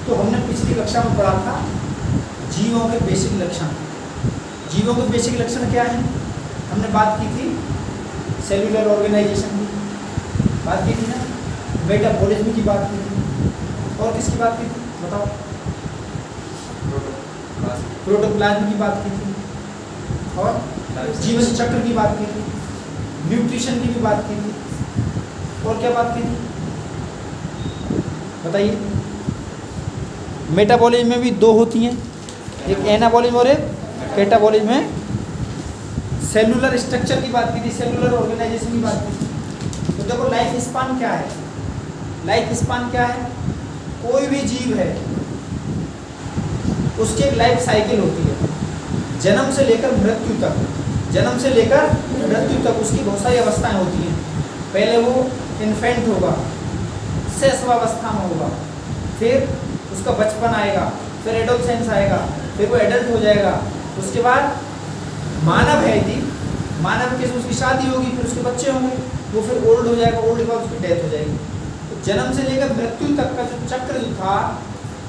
तो हमने पिछली कक्षा में पढ़ा था जीवों के बेसिक लक्षण। जीवों के बेसिक लक्षण क्या हैं? हमने बात की थी सेलुलर ऑर्गेनाइजेशन की, बात की थी ना, मेटाबॉलिज्म की बात की थी, और किसकी बात की थी बताओ? प्रोटोप्लाज्म की बात की थी, और जीवन चक्र की बात की थी, न्यूट्रिशन की भी बात की थी, और क्या बात की थी बताइए? मेटाबॉलिज्म में भी दो होती हैं, एक एनाबॉलिज्म और एक कैटाबॉलिज्म में। सेलुलर स्ट्रक्चर की बात की थी, सेलुलर ऑर्गेनाइजेशन की बात की थी। तो देखो लाइफ स्पान क्या है? लाइफ स्पान क्या है? कोई भी जीव है उसकी एक लाइफ साइकिल होती है, जन्म से लेकर मृत्यु तक, जन्म से लेकर मृत्यु तक उसकी बहुत सारी अवस्थाएं होती हैं। पहले वो इन्फेंट होगा, शैशवावस्था में होगा, फिर उसका बचपन आएगा, फिर एडोलसेंस आएगा, फिर वो एडल्ट हो जाएगा, उसके बाद मानव है यदि मानव के उसकी शादी होगी, फिर उसके बच्चे होंगे, वो फिर ओल्ड हो जाएगा, ओल्ड के बाद उसकी डेथ हो जाएगी। तो जन्म से लेकर मृत्यु तक का जो चक्र जो था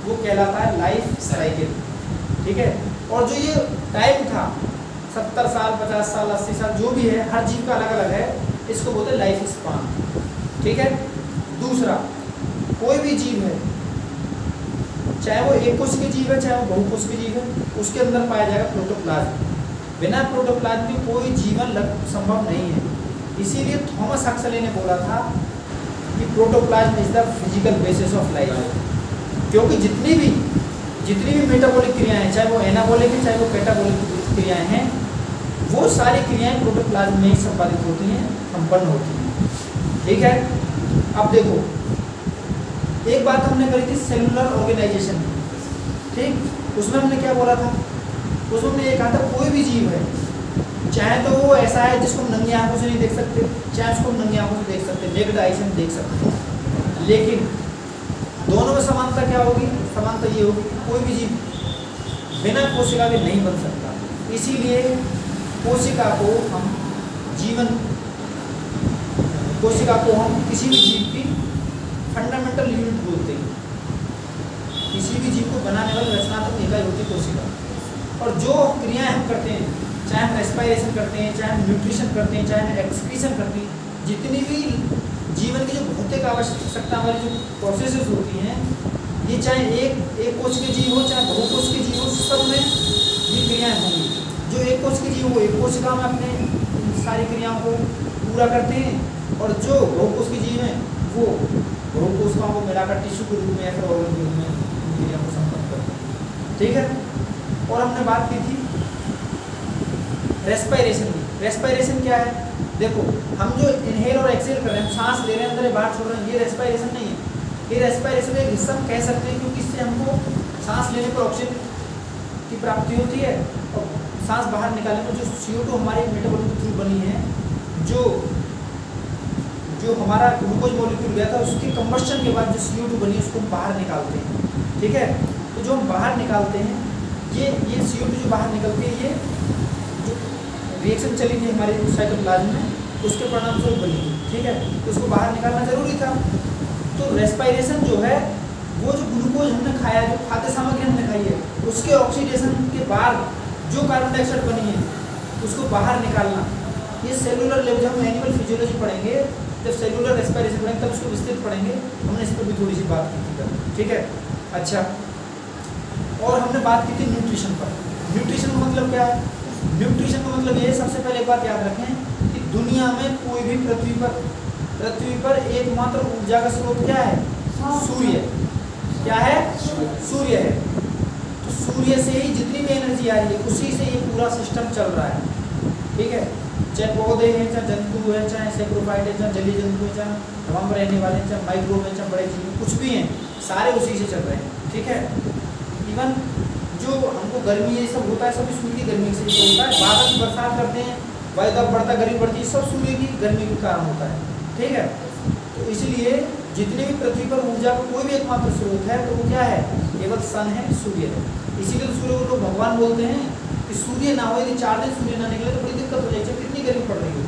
वो कहलाता है लाइफ साइकिल, ठीक है। और जो ये टाइम था 70 साल, 50 साल, 80 साल, जो भी है, हर जीव का अलग अलग है, इसको बोलते हैं लाइफ स्पान, ठीक है। दूसरा, कोई भी जीव है, चाहे वो एक कोश के जीव है, चाहे वो बहुकोश के जीव है, उसके अंदर पाया जाएगा प्रोटोप्लाज्म। बिना प्रोटोप्लाज्म के कोई जीवन संभव नहीं है। इसीलिए थॉमस हक्सले ने बोला था कि protoplasm is the physical basis of life, क्योंकि जितनी भी मेटाबॉलिक क्रियाएं हैं, चाहे वो एनाबॉलिक है, चाहे वो कैटाबॉलिक क्रियाएं हैं, वो सारी क्रियाएं प्रोटोप्लाज्म में ही संपादित होती हैं, संपन्न होती हैं, ठीक है। अब देखो, एक बात हमने करी थी सेलुलर ऑर्गेनाइजेशन की, ठीक। उसमें हमने क्या बोला था? उसमें हमने ये कहा था कोई भी जीव है, चाहे तो वो ऐसा है जिसको हम नंगी आंखों से नहीं देख सकते, चाहे उसको हम नंगी आंखों से देख सकते, नेकेड आई से हम देख सकते हैं, लेकिन दोनों में समानता क्या होगी? समानता ये होगी कि कोई भी जीव बिना कोशिका के नहीं बन सकता। इसीलिए कोशिका को हम किसी भी जीव की फंडामेंटल यूनिट बोलते हैं। किसी भी जीव को बनाने वाली रचनात्मक इकाई होती है कोशिका। और जो क्रियाएं हम करते हैं, चाहे हम रेस्पिरेशन करते हैं, चाहे हम न्यूट्रिशन करते हैं, चाहे हम एक्सक्रीशन करते हैं, जितनी भी जीवन की जो भौतिक आवश्यकता वाली जो प्रोसेसेस होती हैं, ये चाहे एक कोश के जीव हो, चाहे बहुकोश के जीव हो, सब में ये क्रियाएं होंगी। जो एक कोश के जीव हो, एक कोशिका में अपने सारी क्रियाओं को पूरा करते हैं, और जो बहुकोश के जीव हैं वो बहुकोशिकाओं को मिलाकर टिश्यू के रूप में या फिर ऑर्गन के रूप में क्रिया को संपन्न करते हैं, ठीक है। और हमने बात की थी रेस्पिरेशन की। रेस्पिरेशन क्या है? देखो, हम जो इनहेल और एक्सहेल कर रहे हैं, सांस ले रहे हैं, अंदर बाहर छोड़ रहे हैं, ये रेस्पिरेशन नहीं है। ये रेस्पिरेशन का एक हिस्सा हम कह सकते हैं, क्योंकि इससे हमको सांस लेने पर ऑक्सीजन की प्राप्ति होती है, और सांस बाहर निकालने पर जो CO2 हमारे मेटाबॉलिज्म के थ्रू बनी है, जो हमारा ग्लूकोज मॉलिक्यूल गया था, उसके कंबस्शन के बाद जो CO2 बनी उसको हम बाहर निकालते हैं, ठीक है। तो जो हम बाहर निकालते हैं, ये CO2 जो बाहर निकलती है, ये जो रिएक्शन चली थी हमारे साइटोप्लाज्म में, उसके परिणाम स्वरूप बनी थी, ठीक है। तो उसको बाहर निकालना जरूरी था। तो रेस्पिरेशन जो है, वो जो ग्लूकोज हमने खाया, जो खाद्य सामग्री हमने खाई है, उसके ऑक्सीडेशन के बाद जो कार्बन डाइऑक्साइड बनी है, उसको बाहर निकालना, ये सेलुलर लेवल, जब हम एनिमल फिजियोलॉजी पढ़ेंगे, जब सेलुलर रेस्पिरेशन पढ़ेंगे, तब उसको विस्तृत पढ़ेंगे। हमने इस पर भी थोड़ी सी बात की थी, ठीक है। अच्छा, और हमने बात की थी न्यूट्रिशन पर। न्यूट्रिशन का मतलब क्या है? न्यूट्रिशन का मतलब ये, सबसे पहले एक बात याद रखें कि दुनिया में कोई भी पृथ्वी पर एकमात्र ऊर्जा का स्रोत क्या है? सूर्य। क्या है? सूर्य है। तो सूर्य से ही जितनी भी एनर्जी आ रही है, उसी से ये पूरा सिस्टम चल रहा है, ठीक है। चाहे पौधे हैं, चाहे जंतु हैं, चाहे सेप्रोफाइट है, चाहे जलीय जंतु हैं, चाहे हवा में रहने वाले हैं, चाहे माइक्रोब हैं, चाहे बड़े जीव, कुछ भी हैं, सारे उसी से चल रहे हैं, ठीक है। इवन जो हमको गर्मी ये सब होता है, सभी सूर्य की गर्मी से होता है। बादल बरसात करते हैं, वायुदाब बढ़ता, गर्मी बढ़ती है, सब सूर्य की गर्मी के कारण होता है, ठीक है। तो इसलिए जितने भी पृथ्वी पर ऊर्जा का कोई भी एकमात्र स्रोत है, तो वो क्या है? केवल सन है, सूर्य है। इसीलिए तो सूर्य को लोग भगवान बोलते हैं कि सूर्य ना हो, यदि 4 दिन सूर्य ना निकले तो बड़ी दिक्कत हो जाएगी, कितनी गर्मी पड़ रही है।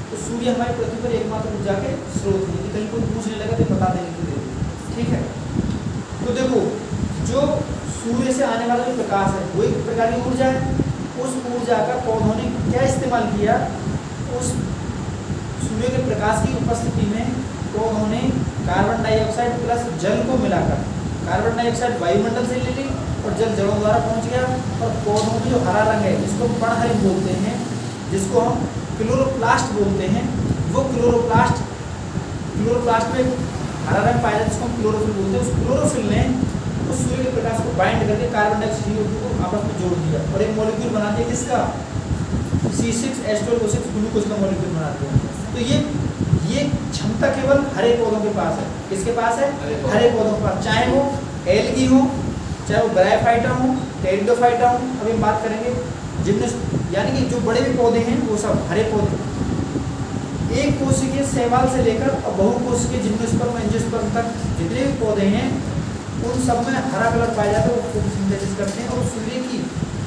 तो सूर्य हमारी पृथ्वी पर एकमात्र ऊर्जा के स्रोत है। यदि कहीं कोई पूछने लगा तो बता देने की जरूरत, ठीक है। तो देखो, सूर्य से आने वाला जो प्रकाश है वो एक प्रकार की ऊर्जा है। उस ऊर्जा का पौधों ने क्या इस्तेमाल किया, उस सूर्य के प्रकाश की उपस्थिति में पौधों ने कार्बन डाइऑक्साइड प्लस जल को मिलाकर, कार्बन डाइऑक्साइड वायुमंडल से ले ली और जल जड़ों द्वारा पहुंच गया, और पौधों में जो हरा रंग है जिसको पर्णहरित बोलते हैं, जिसको हम क्लोरोप्लास्ट बोलते हैं, वो क्लोरोप्लास्ट में हरा रंग पाया जाता है जिसको हम क्लोरोफिल बोलते हैं। उस क्लोरोफिल ने उस सूर्य के प्रकाश को बाइंड करके कार्बन डाइऑक्साइड को आपस में जोड़ दिया और एक मॉलिक्यूल बना दिया किसका, C6H12O6 ग्लूकोज का मॉलिक्यूल बना दिया। तो ये क्षमता केवल हरे पौधों के पास है। किसके पास है? हरे पौधों के पास, चाहे वो एल्गी हो, चाहे वो ब्रायोफाइटा हो, टेरिडोफाइटा हो। अभी हम बात करेंगे जिम्नोस, यानी कि जो बड़े भी पौधे हैं वो सब हरे पौधे, एक कोशिकीय शैवाल से लेकर और बहुकोशिकीय जिम्नोस्पर्म एंजियोस्पर्म तक जितने भी पौधे हैं उन सब में हरा कलर पाया जाता है। वो फोटोसिंथेसिस करते हैं और सूर्य की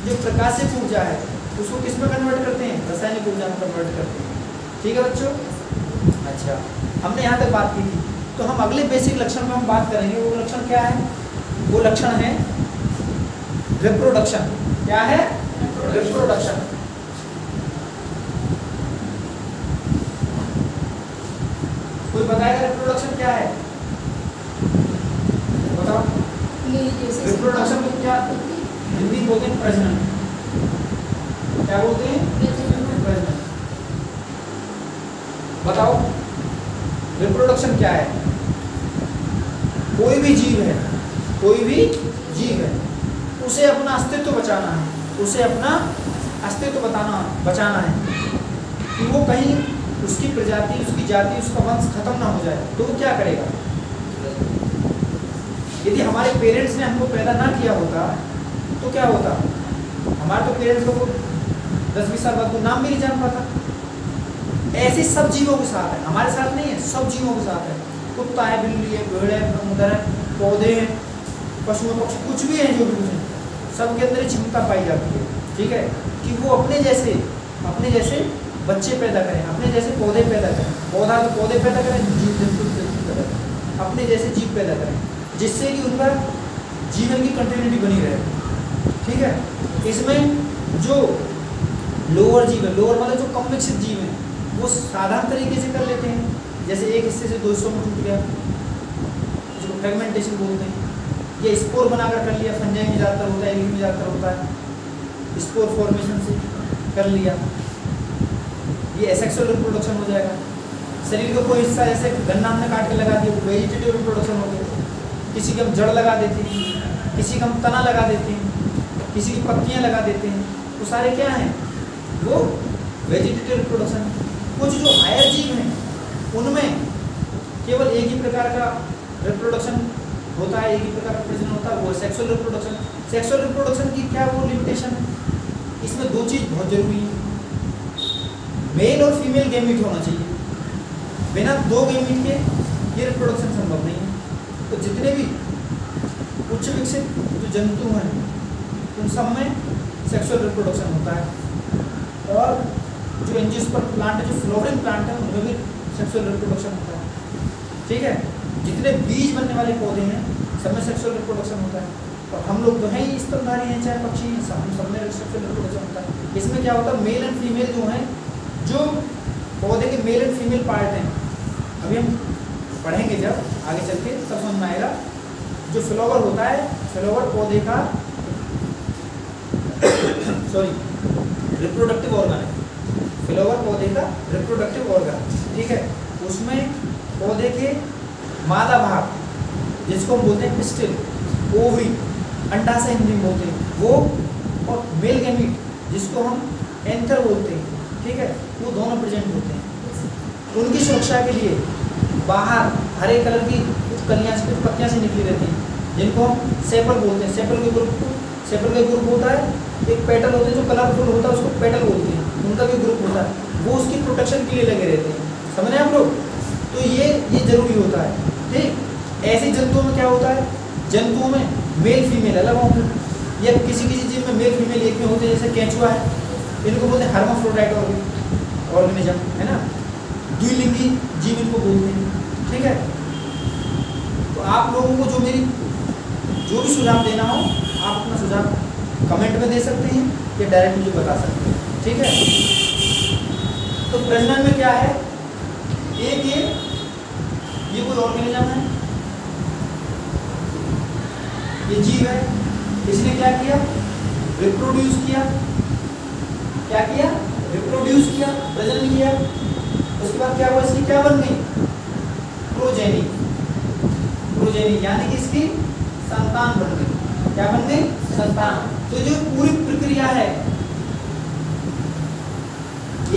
जो प्रकाशित ऊर्जा है उसको किस में कन्वर्ट करते हैं, रासायनिक ऊर्जा में कन्वर्ट करते हैं। ठीक है बच्चों, अच्छा हमने यहाँ तक बात की थी। तो हम अगले बेसिक लक्षण में हम बात करेंगे। वो लक्षण क्या है? वो लक्षण है रिप्रोडक्शन। क्या है? रिप्रोडक्शन। कोई बताएगा रिप्रोडक्शन क्या है? बताओ। रिप्रोडक्शन को क्या हिंदी बोलते हैं? प्रजनन। क्या बोलते हैं? प्रजनन। बताओ रिप्रोडक्शन क्या है? कोई भी जीव है, कोई भी जीव है, उसे अपना अस्तित्व बचाना है, उसे अपना अस्तित्व बचाना है कि वो कहीं उसकी प्रजाति, उसकी जाति, उसका वंश खत्म ना हो जाए। तो वो क्या करेगा? यदि हमारे पेरेंट्स ने हमको पैदा ना किया होता तो क्या होता? हमारे तो पेरेंट्स को 10-20 साल बाद को नाम भी नहीं जान पाता। ऐसे सब जीवों के साथ है, हमारे साथ नहीं है, सब जीवों के साथ है। कुत्ता है, बिल्ली है, भेड़ है, समुद्र है, पौधे हैं, पशु पक्षी, कुछ भी है, जो भी कुछ है, सबके अंदर क्षमता पाई जाती है। ठीक है, कि वो अपने जैसे बच्चे पैदा करें, अपने जैसे पौधे पैदा करें, पौधा तो पौधे पैदा करें, जीव जंतु पैदा करें, अपने जैसे जीव पैदा करें, जिससे कि उनका जीवन की कंटिन्यूटी बनी रहे। ठीक है, इसमें जो लोअर जीव है, लोअर मतलब जो कम विकसित जीव है, वो साधारण तरीके से कर लेते हैं। जैसे एक हिस्से से 2 में टूट गया, जिसको फ्रेगमेंटेशन बोलते हैं, या स्पोर बनाकर कर लिया, फंजाई में ज़्यादातर होता है, एल्गी में ज़्यादातर होता है, स्पोर फॉर्मेशन से कर लिया, ये एसेक्सुअल रिप्रोडक्शन हो जाएगा। शरीर का कोई हिस्सा जैसे गन्ना हमने काट के लगा दिया, वेजिटेटिव रिप्रोडक्शन हो गया। किसी की हम जड़ लगा देते हैं, किसी का हम तना लगा देते हैं, किसी की पत्तियां लगा देते हैं, तो सारे क्या हैं? वो वेजिटेटिव रिप्रोडक्शन। कुछ जो हायर जीव हैं उनमें केवल एक ही प्रकार का रिप्रोडक्शन होता है, एक ही प्रकार का प्रजनन होता है, वो सेक्सुअल रिप्रोडक्शन। सेक्सुअल रिप्रोडक्शन की क्या वो लिमिटेशन है? इसमें 2 चीज़ बहुत जरूरी है, मेल और फीमेल गैमीट होना चाहिए। बिना 2 गैमीट के ये रिप्रोडक्शन संभव नहीं है। तो जितने भी उच्च विकसित जो जंतु हैं उन सब में सेक्सुअल रिप्रोडक्शन होता है, और जो एंजियोस्पर्म प्लांट है, जो फ्लोवरिंग प्लांट है, उनमें भी सेक्सुअल रिप्रोडक्शन होता है। ठीक है, जितने बीज बनने वाले पौधे हैं सब में सेक्सुअल रिप्रोडक्शन होता है। और हम लोग तो हैं ही स्तनधारी हैं, चाहे पक्षी हैं, सब में सेक्सुअल रिप्रोडक्शन होता है। इसमें क्या होता है? मेल एंड फीमेल जो हैं, जो पौधे के मेल एंड फीमेल पार्ट हैं, अभी हम पढ़ेंगे जब आगे चल के तब समझ में आएगा। जो फ्लावर होता है, फ्लावर पौधे का रिप्रोडक्टिव ऑर्गन है। फ्लावर पौधे का रिप्रोडक्टिव ऑर्गन, ठीक है। उसमें पौधे के मादा भाग, जिसको हम बोलते हैं पिस्टिल, ओवरी, अंडाशय हिंदी में बोलते हैं वो, और मेल गैमीट जिसको हम एंथर बोलते हैं, ठीक है, वो दोनों प्रेजेंट होते हैं। उनकी सुरक्षा के लिए बाहर हरे कलर की कुछ कलियाँ से, कुछ पत्तियाँ से निकली रहती हैं, जिनको हम सेपल बोलते हैं। सेपल का ग्रुप होता है, एक पेटल होते हैं जो कलरफुल होता है, उसको पेटल बोलते हैं, उनका भी ग्रुप होता है, वो उसकी प्रोटेक्शन के लिए लगे रहते हैं। समझ रहे हैं आप लोग? तो ये जरूरी होता है, ठीक। ऐसे जंतुओं में क्या होता है? जंतुओं में मेल फीमेल अलग होंगे, या किसी जीव में मेल फीमेल एक में होते हैं, जैसे केंचुआ है, इनको बोलते हैं हर्माफ्रोडाइट ऑर्गेनिज्म, है ना, द्विलिंगी जीव इनको बोलते हैं, ठीक है। तो आप लोगों को जो भी सुझाव देना हो आप अपना सुझाव कमेंट में दे सकते हैं या डायरेक्ट मुझे बता सकते हैं, ठीक है। तो प्रजनन में क्या है, एक ये कोई ऑर्गेनिज्म है, ये जीव है, इसने क्या किया, रिप्रोड्यूस किया, क्या किया, रिप्रोड्यूस किया, प्रजनन किया। उसके बाद क्या हुआ, इसकी क्या बन गई, प्रोजेनी, प्रोजेनी यानी कि इसकी संतान बन गई। क्या बन गई, संतान। तो जो पूरी प्रक्रिया है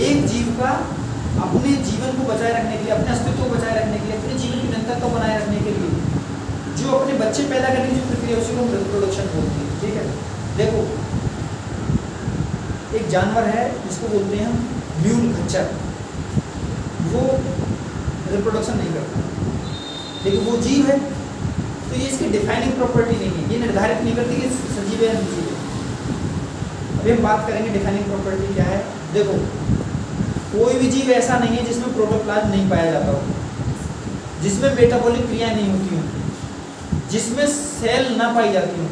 एक जीव का अपने जीवन को बचाए रखने के लिए, अपने अस्तित्व को बचाए रखने के लिए, अपने जीवन की निरंतरता को बनाए रखने के लिए जो अपने बच्चे पैदा करने की जो प्रक्रिया है उसी को हम रिप्रोडक्शन बोलते हैं, ठीक है। देखो एक जानवर है जिसको बोलते हैं हम म्यूल, खच्चर, वो रिप्रोडक्शन नहीं करता लेकिन वो जीव है, तो ये इसकी डिफाइनिंग प्रॉपर्टी नहीं है, ये निर्धारित नहीं करती कि सजीव है या निर्जीव है। अभी हम बात करेंगे डिफाइनिंग प्रॉपर्टी क्या है। देखो कोई भी जीव ऐसा नहीं है जिसमें प्रोटोप्लाज्म नहीं पाया जाता हो, जिसमें मेटाबॉलिक क्रियाएं नहीं होती हों, जिसमें सेल ना पाई जाती हों।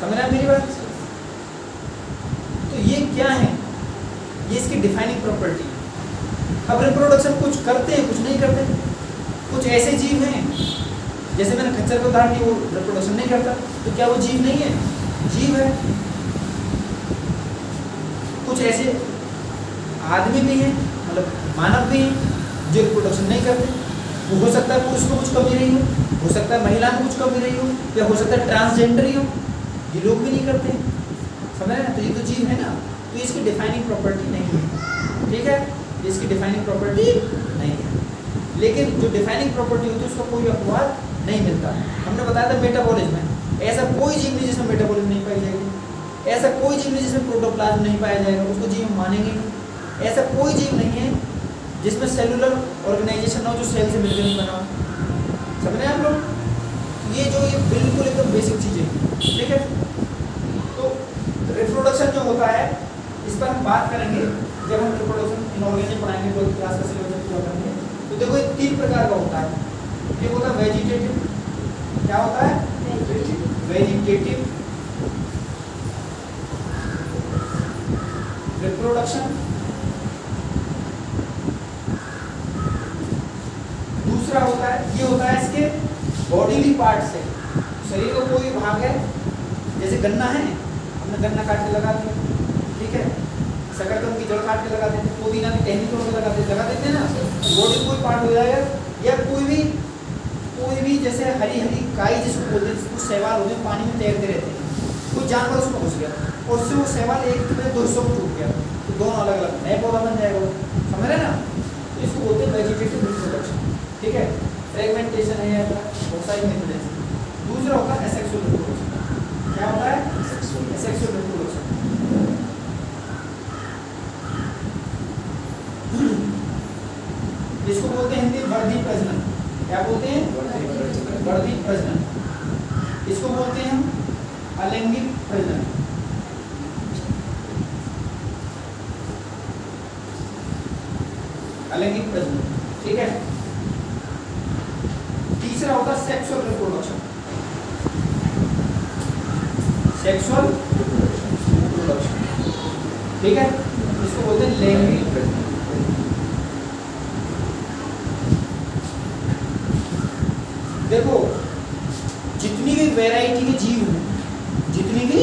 समझ रहे हैं मेरी बात? तो ये क्या है, ये इसकी डिफाइनिंग प्रॉपर्टी। अब रिप्रोडक्शन कुछ करते हैं कुछ नहीं करते। कुछ ऐसे जीव हैं जैसे मैंने खच्चर को उदाहरण दिया, वो रिप्रोडक्शन नहीं करता, तो क्या वो जीव नहीं है? जीव है। कुछ ऐसे आदमी भी हैं, मतलब मानव भी हैं जो रिप्रोडक्शन नहीं करते। वो हो सकता है पुरुष में कुछ कमी रही हो सकता है महिला में कुछ कमी रही हो, या हो सकता है ट्रांसजेंडर ही हो, ये लोग भी नहीं करते। समझ रहे हैं? तो ये तो जीव है ना, तो इसकी डिफाइनिंग प्रॉपर्टी नहीं है, ठीक है, इसकी डिफाइनिंग प्रॉपर्टी नहीं है। लेकिन जो डिफाइनिंग प्रॉपर्टी होती है उसका कोई अपवाद नहीं मिलता। हमने बताया था मेटाबॉलिज्म में ऐसा कोई जीव नहीं जिसमें मेटाबॉलिज्म नहीं पाई जाएगी, ऐसा कोई जीव नहीं जिसमें प्रोटोप्लाज्म नहीं पाया जाएगा, उसको जीव हम मानेंगे नहीं। ऐसा कोई जीव नहीं है जिसमें सेलुलर ऑर्गेनाइजेशन ना हो, जो सेल से मिलकर नहीं बना हो। समझ रहे हैं आप लोग? ये बिल्कुल एकदम बेसिक चीज़ें, ठीक है। तो रिप्रोडक्शन जो होता है इस पर हम बात करेंगे जब हम रिप्रोडक्शन इन ऑर्गेनिज्म पढ़ाएंगे, तो क्लास का सिलेबस पूरा करेंगे। तो देखो ये 3 प्रकार का होता है। एक होता है वेजिटेटिव, क्या होता है? Vegetative reproduction. दूसरा होता है, ये होता है इसके बॉडीली पार्ट से, शरीर का कोई भाग है, जैसे गन्ना है, हमने गन्ना काट के लगा दिया, ठीक है, शकरकंद की जड़ काट के लगा देते, पुदीना की टहनी तोड़ के लगा देते हैं ना, बॉडी कोई पार्ट हो जाएगा। या कोई भी जैसे हरी हरी काई जिसको बोलते हैं, कुछ शैवाल होते हैं पानी में तैरते रहते हैं, कुछ जानवर उसमें घुस गया और उससे वो शैवाल एक में 2 हिस्सों में टूट गया, तो दोनों अलग अलग नए पौधा बन जाएगा वो। समझ रहे ना? तो इसको बोलते हैं वेजिटेटिव रिप्रोडक्शन, ठीक है। फ्रेगमेंटेशन है, बहुत सारी मेथड है। दूसरा होता है एसेक्सुअल रिप्रोडक्शन। क्या होता है? Asexual reproduction. इसको बोलते हैं हिंदी वर्धी प्रजनन। क्या बोलते हैं? वर्धी प्रजनन। इसको बोलते हैं हम अलैंगिक प्रजनन। अलैंगिक प्रजनन, ठीक है। तीसरा होता है सेक्सुअल रिप्रोडक्शन। सेक्सुअल रिप्रोडक्शन, ठीक है, इसको बोलते हैं लैंगिक प्रजनन। देखो जितनी भी वैरायटी के जीव हैं, जितनी भी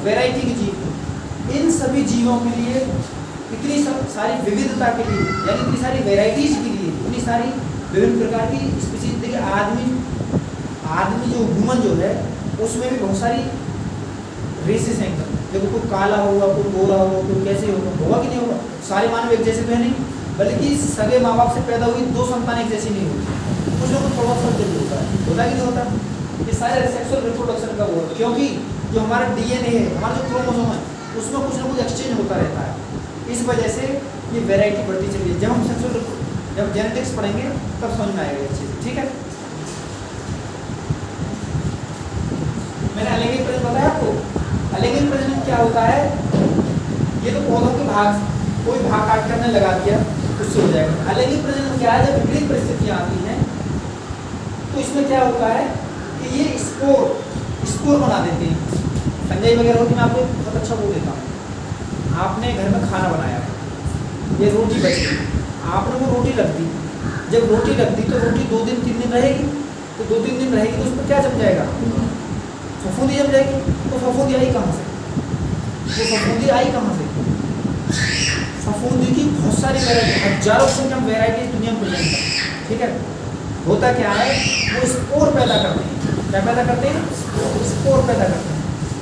वैरायटी के जीव हैं, इन सभी जीवों के लिए इतनी सारी विविधता के लिए, यानी इतनी सारी वैरायटीज के लिए, इतनी सारी विभिन्न प्रकार की स्पीशीज। देखिए आदमी जो ह्यूमन जो है उसमें भी बहुत सारी रेसेस हैं। देखो कोई काला होगा, कोई गोरा होगा, कोई कैसे होगा कि नहीं होगा। सारे मानव एक जैसे तो है नहीं, बल्कि सगे माँ बाप से पैदा हुई 2 संतान एक जैसी नहीं होती, कुछ ना कुछ थोड़ा फर्क जरूर होता है कि नहीं होता। ये सारे सेक्सुअल रिप्रोडक्शन का वो है, क्योंकि जो हमारा डीएनए है, हमारा जो क्रोमोसोम है, उसमें कुछ ना कुछ एक्सचेंज होता रहता है। इस वजह से ये वैरायटी बढ़ती चली है। जब जेनेटिक्स पढ़ेंगे तब समझ में आएगा ये चीज़, ठीक है। मैंने अलैंगिक प्रजनन बताया आपको। अलैंगिक प्रजनन क्या होता है? ये तो पौधों के भाग, कोई भाग काट कर लगा दिया उससे हो जाएगा। अलैंगिक प्रजनन क्या है? जब विपरीत परिस्थितियाँ आती हैं तो इसमें क्या होता है कि ये स्पोर स्कोर बना देते हैं। संजय वगैरह होती, मैं आपको एक बहुत अच्छा वो देता हूँ। आपने घर में खाना बनाया, ये रोटी बच गई, आपने वो रोटी रख दी। जब रोटी रख दी तो रोटी 2 दिन 3 दिन रहेगी, तो 2-3 दिन रहेगी तो उसमें क्या जम जाएगा? फफूंदी जम जाएगी। तो फफूंदी आई कहाँ से? वो फफूंदी आई कहाँ से? फफूंदी की बहुत सारी वैरायटी, हजारों से कम वैरायटी दुनिया में प्रेजेंट है। ठीक है, होता क्या है, वो स्पोर पैदा करते हैं। क्या पैदा करते हैं? स्पोर पैदा करते हैं,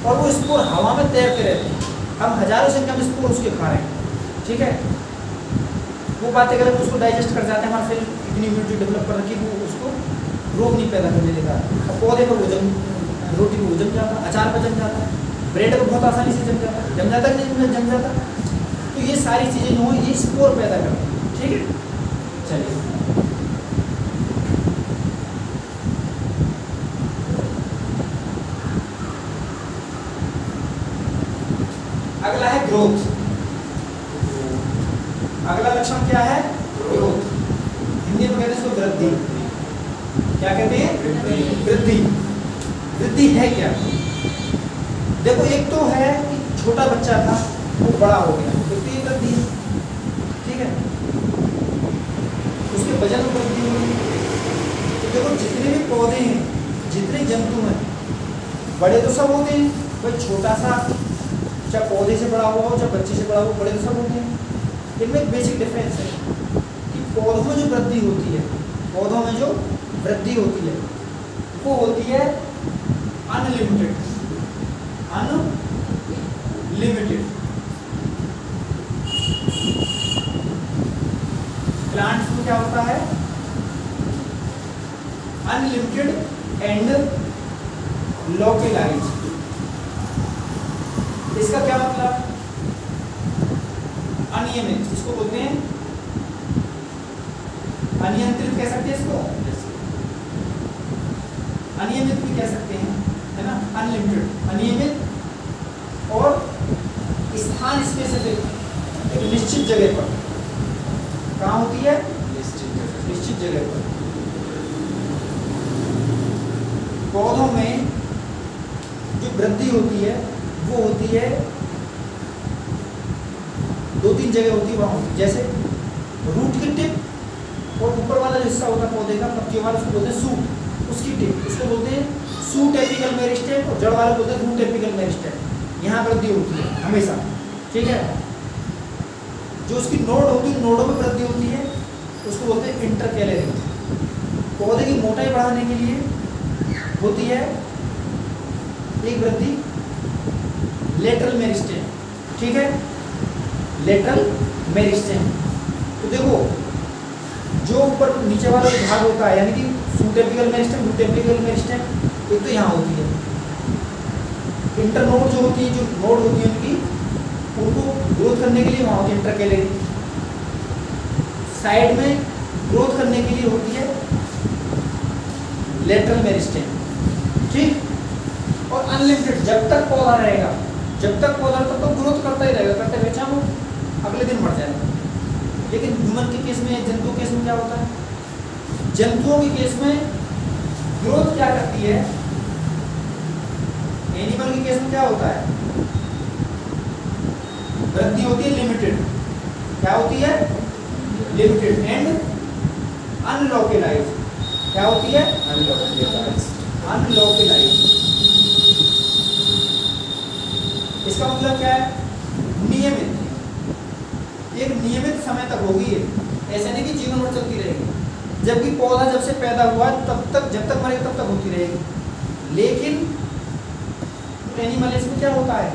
और वो स्पोर हवा में तैरते रहते हैं। हम हजारों से कम स्पोर उसके खा रहे हैं। ठीक है, वो बातें करें उसको डाइजेस्ट कर जाते हैं, हमारे शरीर इतनी इम्यूनिटी डेवलप कर रखी, वो उसको रोग नहीं पैदा करने देता। अब पौधे पर वो रोटी पर वो जम जाता, अचार पर जम जाता, ब्रेड पर बहुत आसानी से जम जाता है। जम जाता कि नहीं जम जाता? तो ये सारी चीज़ें जो ये स्पोर पैदा करती हैं। ठीक है, चलिए अगला है ग्रोथ। अगला लक्षण क्या है? ग्रोथ। हिंदी में कहते हैं इसको वृद्धि। क्या कहते हैं? वृद्धि। वृद्धि है क्या? देखो, एक तो है कि छोटा बच्चा था वो बड़ा हो गया, वृद्धि वृद्धि। ठीक है, उसके वजन में वृद्धि हुई। तो देखो, जितने भी पौधे हैं, जितने जंतु हैं, बड़े तो सब होते हैं, कोई छोटा सा चाहे पौधे से बड़ा हुआ हो चाहे बच्चे से बड़ा हो, बड़े तो सब होते हैं। इनमें एक बेसिक डिफरेंस है कि पौधों में जो वृद्धि होती है, पौधों में जो वृद्धि होती है वो होती है अनलिमिटेड। अनलिमिटेड। प्लांट्स में क्या होता है? Unlimited and localised. इसका क्या मतलब? अनियमित, इसको बोलते हैं अनियंत्रित, कह सकते हैं इसको, अनियमित भी कह सकते हैं, है ना? अनलिमिटेड, अनियमित और स्थान स्पेसिफिक, एक निश्चित जगह पर। कहाँ होती है? निश्चित जगह पर। पौधों में जो वृद्धि होती है वो होती है 2-3 जगह होती है, वहाँ होती है। जैसे रूट की टिप और ऊपर वाला जो हिस्सा होता है पौधे का, पत्तियों वाला, उसको बोलते हैं सूट, उसकी टिप, इसको बोलते हैं सूट एपिकल मेरिस्टेम, और जड़ वाला बोलते हैं रूट एपिकल मेरिस्टेम। यहाँ वृद्धि होती है हमेशा। ठीक है, जो उसकी नोड होती है, नोडों में वृद्धि होती है, उसको बोलते हैं इंटरकैलरी। पौधे की मोटाई बढ़ाने के लिए होती है एक वृद्धि लेटरल मेरिस्टेम। ठीक है, लेटरल मेरिस्टेम। तो देखो, जो ऊपर नीचे वाला भाग होता है, यानी कि shoot apical meristem, root apical meristem, एक तो यहाँ होती है। इंटरनोड जो होती है, जो नोड होती है उनकी, उनको ग्रोथ करने के लिए वहाँ होती है इंटरकैलरी। साइड में ग्रोथ करने के लिए होती है लेटरल मेरिस्टेम। ठीक, और अनलिमिटेड, जब तक पौधा रहेगा, जब तक पौधा तब तक ग्रोथ करता ही रहेगा, करते हुए चाहे वो अगले दिन बढ़ जाए। लेकिन ह्यूमन के केस में, जंतुओं के केस में क्या होता है? जंतुओं के केस में ग्रोथ क्या करती है? एनिमल के केस में क्या होता है? वृद्धि होती है लिमिटेड। क्या होती है? Limited and unlocalized. क्या होती है? अनलोकलाइज्ड। इसका मतलब क्या है? नियमित, एक नियमित समय तक होगी ये, ऐसे नहीं कि जीवन भर चलती रहेगी। जबकि पौधा जब से पैदा हुआ तब तक, जब तक मरेगा तब तक होती रहेगी। लेकिन एनिमल इसमें क्या होता है?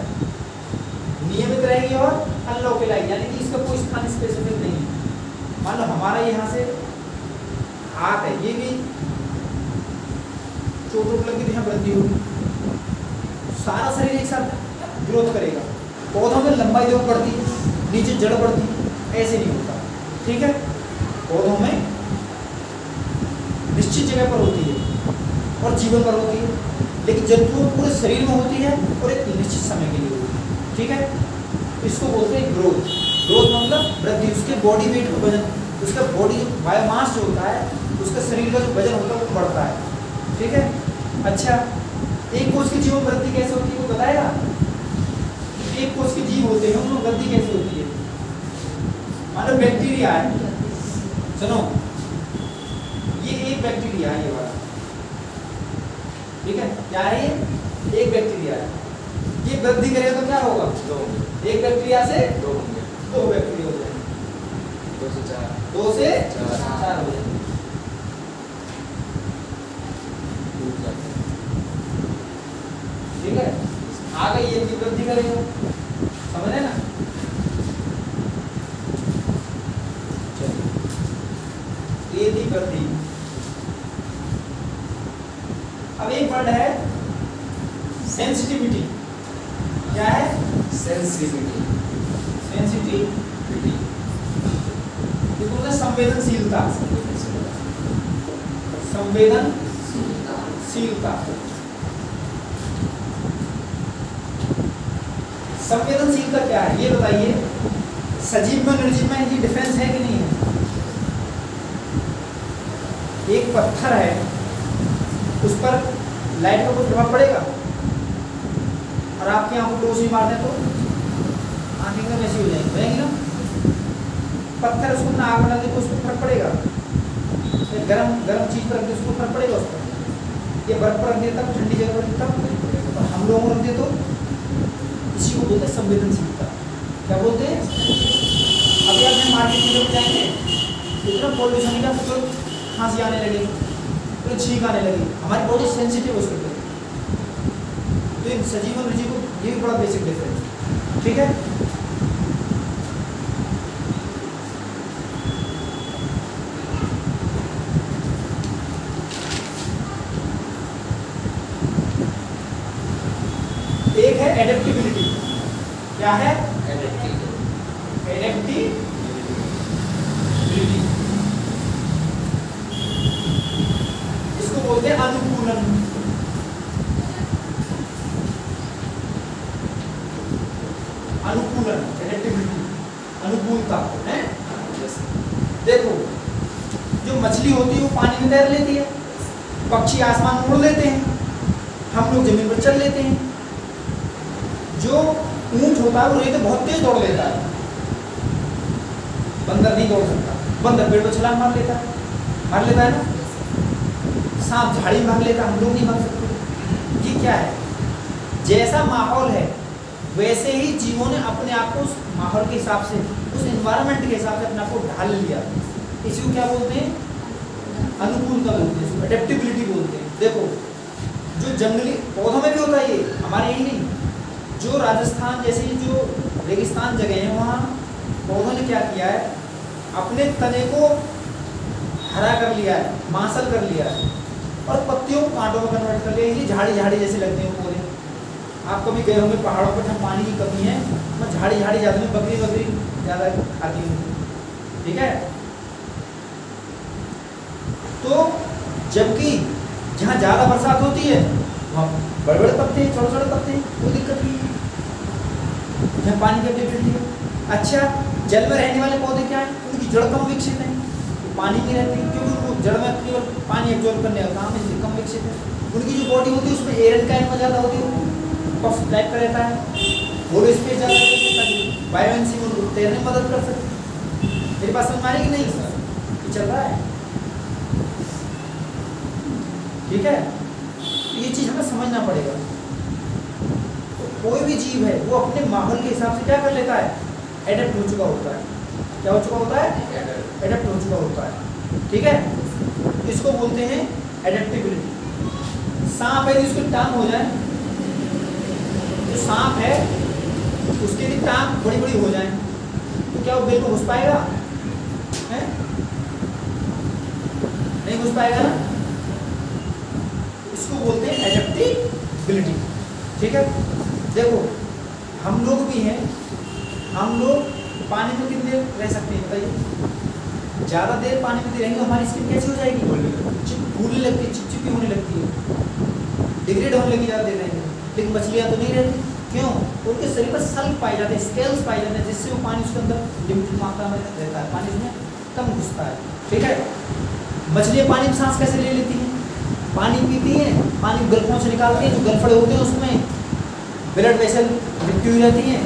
नियमित रहेगी और अनलोकलाइज्ड, यानी कि इसका कोई स्थान स्पेसिफिक नहीं है। मान लो हमारा यहाँ से हाथ है, ये भी चोट लगी तो यहाँ वृद्धि होगी, सारा शरीर एक साथ ग्रोथ करेगा। पौधों में लंबाई देखो बढ़ती है, नीचे जड़ बढ़ती है, ऐसे नहीं होता। ठीक है, पौधों में निश्चित जगह पर होती है और जीवन पर होती है, लेकिन जंतुओं पूरे शरीर में होती है और एक निश्चित समय के लिए होती है। ठीक है, इसको बोलते हैं ग्रोथ। ग्रोथ मतलब वृद्धि, उसके बॉडी वेट का वजन, उसका बॉडी बायोमास जो होता है, उसका शरीर का जो वजन होता है वो बढ़ता है। ठीक है, अच्छा एक कोष के जीवों में वृद्धि कैसे होती है वो बताएगा? एक कोष के जीव होते हैं उनमें वृद्धि कैसे होती है? मान लो बैक्टीरिया है, सुनो ये एक बैक्टीरिया है, ये वाला ठीक है, क्या है ये? एक बैक्टीरिया है, ये वृद्धि करेगा तो क्या होगा? एक बैक्टीरिया से दो बैक्टीरिया हो जाएंगे, 2 से 4 हो जाएंगे, ठीक है। आ गई ये वृद्धि करेगा, समझ रहे ना? ये थी वृद्धि। अब एक वर्ड है सेंसिटिविटी। क्या है? सेंसिटिविटी। सेंसिटिविटी इसको बोलते हैं संवेदनशीलता। संवेदनशीलता। संवेदनशीलता क्या है ये बताइए? सजीव में निर्जीव में ये डिफरेंस है कि नहीं है? एक पत्थर है, उस पर लाइट का कुछ प्रभाव पड़ेगा और आपकी आंखों को रोशनी मार दें तो आंखें एकदम ऐसी हो जाएंगी ना। पत्थर उसको अपना आग बना दे तो उसको फर्क पड़ेगा? गरम चीज पर रख दे उसको फर्क पड़ेगा? उस पर ये बर्फ पर रख दे तब, ठंडी जगह पर तब, और हम लोगों को रख दे तो। इसी को बोलते हैं संवेदनशीलता। क्या बोलते हैं? अभी आप मार्केट में जाएंगे इतना पॉल्यूशन का, तो खांसी आने लगी, तो छींक आने लगी, हमारी बॉडी सेंसिटिव हो सकती है। तो इन सजीव और निर्जीव को ये भी बड़ा बेसिक डिफरेंस, ठीक है। एक है एडेप्टिबिलिटी। क्या है? एडेप्टिबिलिटी। इसको बोलते हैं अनुकूलन। अनुकूलन, एडेप्टिबिलिटी, अनुकूलता है। देखो जो मछली होती है वो पानी में तैर लेती है, पक्षी आसमान में उड़ लेते हैं, हम लोग जमीन पर चल लेते हैं। जो ऊंट होता है वो रेत बहुत तेज दौड़ लेता है, बंदर नहीं दौड़ सकता। बंदर पेड़ पर छलांग मार लेता है ना। सांप झाड़ी भाग लेता, हम लोग नहीं भाग सकते। ये क्या है? जैसा माहौल है वैसे ही जीवों ने अपने आप को उस माहौल के हिसाब से, उस एनवायरनमेंट के हिसाब से अपने आप को ढाल लिया। इसी को क्या बोलते हैं? अनुकूलता बोलते हैं, एडेप्टिबिलिटी बोलते हैं। देखो जो जंगली पौधों में भी होता है, ये हमारे यही नहीं, जो राजस्थान जैसी जो रेगिस्तान जगह है वहाँ पौधों ने क्या किया है? अपने तने को हरा कर लिया है, मांसल कर लिया है और पत्तियों को कांटों में कन्वर्ट कर लिया। ये झाड़ी जैसे लगते हैं पौधे। आप कभी गए होंगे पहाड़ों पर जहाँ पानी की कमी है, वहाँ झाड़ी ज़्यादा में बकरी ज़्यादा खाती होंगी, ठीक है। तो जबकि जहाँ ज़्यादा बरसात होती है वहाँ बड़े बड़े पत्ते, छोटे पत्ते, कोई दिक्कत नहीं है, जहाँ पानी की अवेलेबिलिटी है। अच्छा, जल में रहने वाले पौधे क्या है? उनकी जड़ कम विकसित है, तो पानी में रहती है क्योंकि उनको जड़ में केवल पानी एब्जॉर्ब करने का काम है, इसलिए कम विकसित है। उनकी जो बॉडी होती है उसमें एयर एंड काइम ज़्यादा होती है, पफ टाइप का रहता है, बॉडी स्पेस ज़्यादा रहता है, बायोएंसी में उनको तैरने में मदद कर सकते हैं। मेरी बात समझ में आ रही कि नहीं सर? ये चल रहा है, ठीक है। तो ये चीज़ हमें समझना पड़ेगा। तो कोई भी जीव है वो अपने माहौल के हिसाब से क्या कर लेता है? एडेप्ट हो चुका होता है। क्या हो चुका होता है? एडेप्ट हो चुका होता है, ठीक है। तो इसको बोलते हैं एडेप्टिबिलिटी। सांप है, उसकी टांग हो जाए, जो सांप है उसके भी टांग बड़ी हो जाए तो क्या वो बिल में घुस पाएगा? है? नहीं घुस पाएगा ना। इसको बोलते हैं एडेप्टिबिलिटी, ठीक है। देखो हम लोग भी हैं, हम लोग पानी में कितनी देर रह सकते हैं बताइए? ज़्यादा देर पानी में रहेंगे तो हमारी स्किन कैसी हो जाएगी? फूलने लगती है, चिपचिपी होने लगती है, डिग्रेड होने लगी ज़्यादा देर रहेंगे। लेकिन मछलियाँ तो नहीं रहती, क्यों? उनके शरीर पर सल्क पाए जाते हैं, स्केल्स पाए जाते हैं, जिससे वो पानी उसके अंदर लिमिटेड मात्रा में रहता है, पानी उसमें कम घुसता है, ठीक है। मछलियाँ पानी में सांस कैसे ले लेती हैं? पानी पीती हैं, पानी गलफड़ों से निकालती हैं, जो गलफड़े होते हैं उसमें ब्लड वेसल लिपटी हुई रहती हैं,